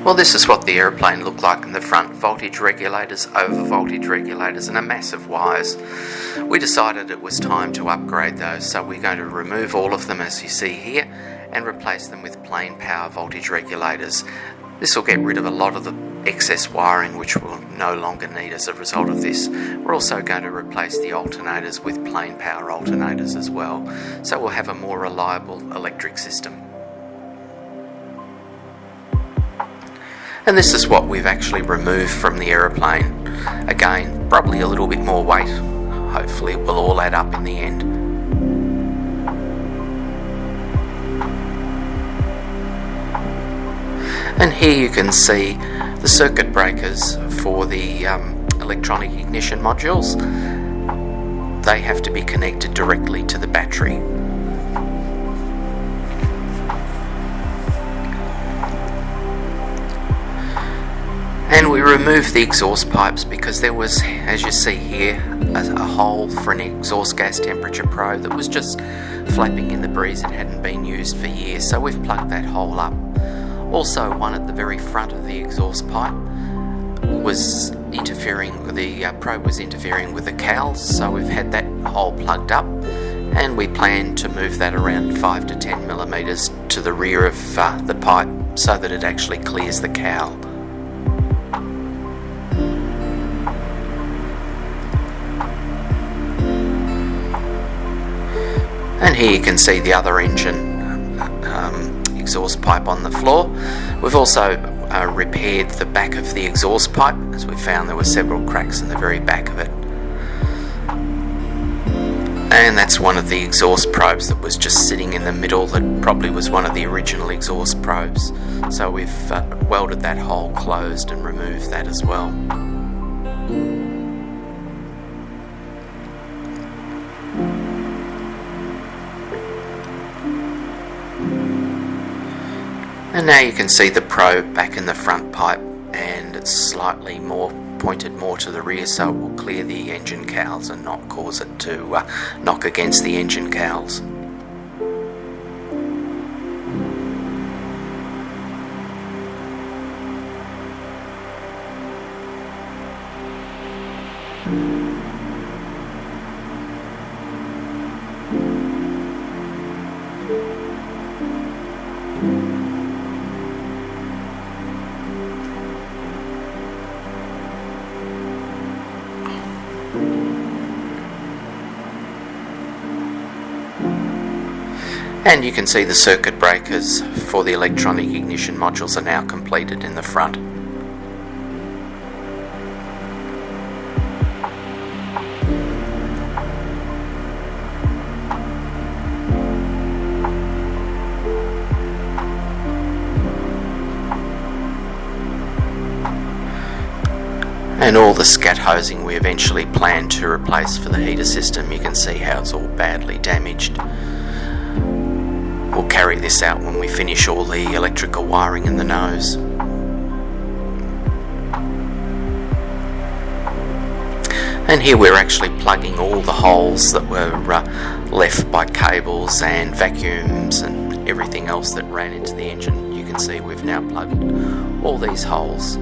Well, this is what the aeroplane looked like in the front. Voltage regulators, over voltage regulators, and a mass of wires. We decided it was time to upgrade those, so we're going to remove all of them as you see here and replace them with plain power voltage regulators. This will get rid of a lot of the excess wiring which we'll no longer need as a result of this. We're also going to replace the alternators with plain power alternators as well, so we'll have a more reliable electric system. And this is what we've actually removed from the aeroplane. Again, probably a little bit more weight. Hopefully it will all add up in the end. And here you can see the circuit breakers for the electronic ignition modules. They have to be connected directly to the battery. And we removed the exhaust pipes because there was, as you see here, a hole for an exhaust gas temperature probe that was just flapping in the breeze. It hadn't been used for years, so we've plugged that hole up. Also, one at the very front of the exhaust pipe was interfering, the probe was interfering with the cowls, so we've had that hole plugged up, and we plan to move that around 5 to 10 millimeters to the rear of the pipe so that it actually clears the cowl. And here you can see the other engine exhaust pipe on the floor. We've also repaired the back of the exhaust pipe, as we found there were several cracks in the very back of it. And that's one of the exhaust probes that was just sitting in the middle, that probably was one of the original exhaust probes. So we've welded that hole closed and removed that as well. And now you can see the probe back in the front pipe, and it's slightly more pointed more to the rear, so it will clear the engine cowls and not cause it to knock against the engine cowls. And you can see the circuit breakers for the electronic ignition modules are now completed in the front. And all the scat hosing we eventually plan to replace for the heater system. You can see how it's all badly damaged. We'll carry this out when we finish all the electrical wiring in the nose. And here we're actually plugging all the holes that were left by cables and vacuums and everything else that ran into the engine. You can see we've now plugged all these holes.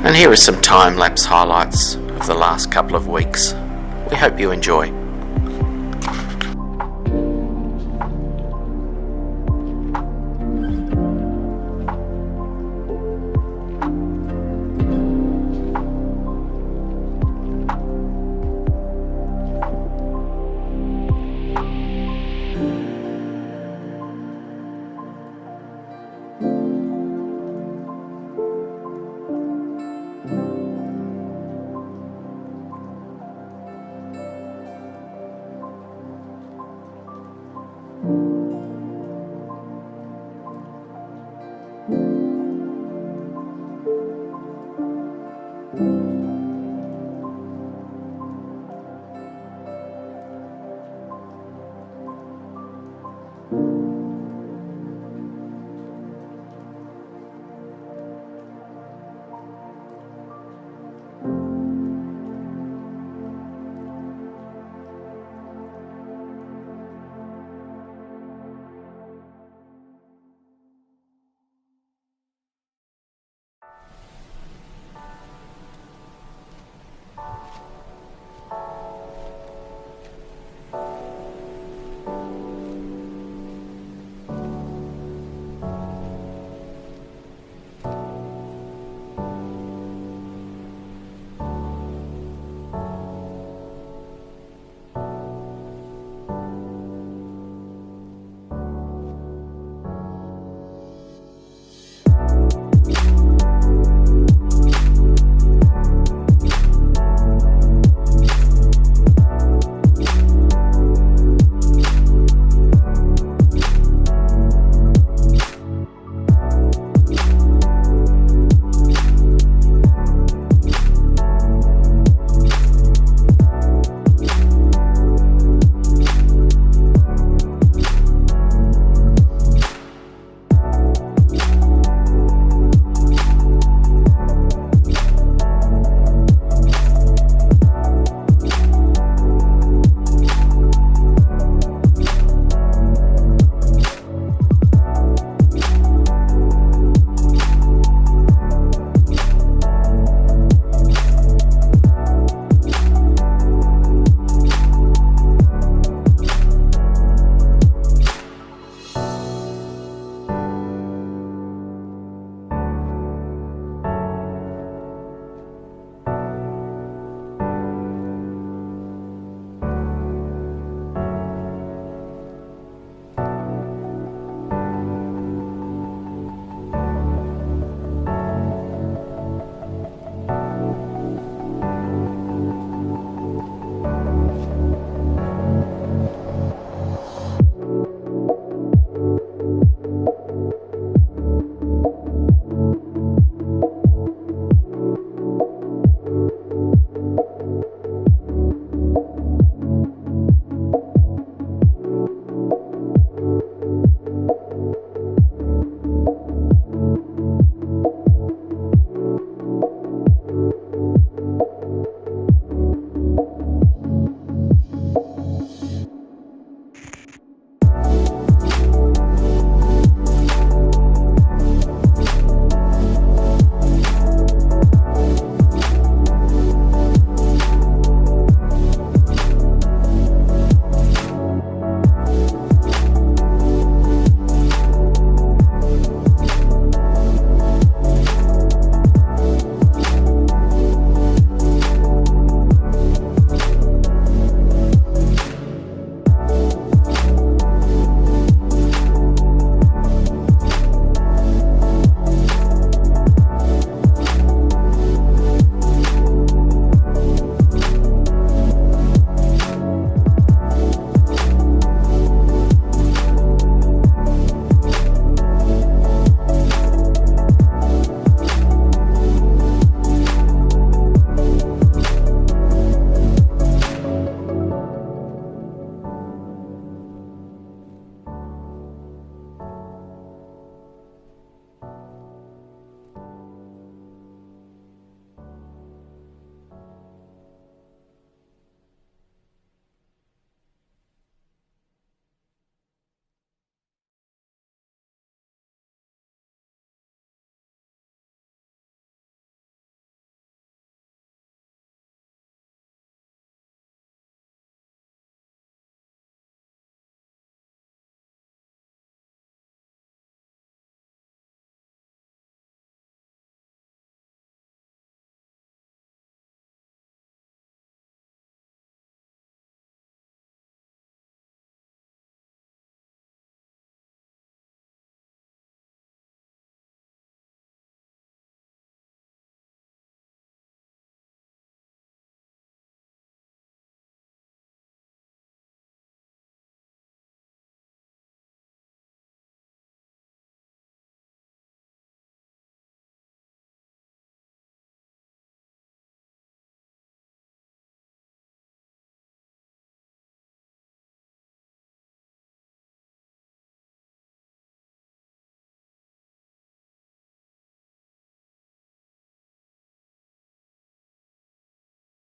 And here are some time-lapse highlights of the last couple of weeks. We hope you enjoy.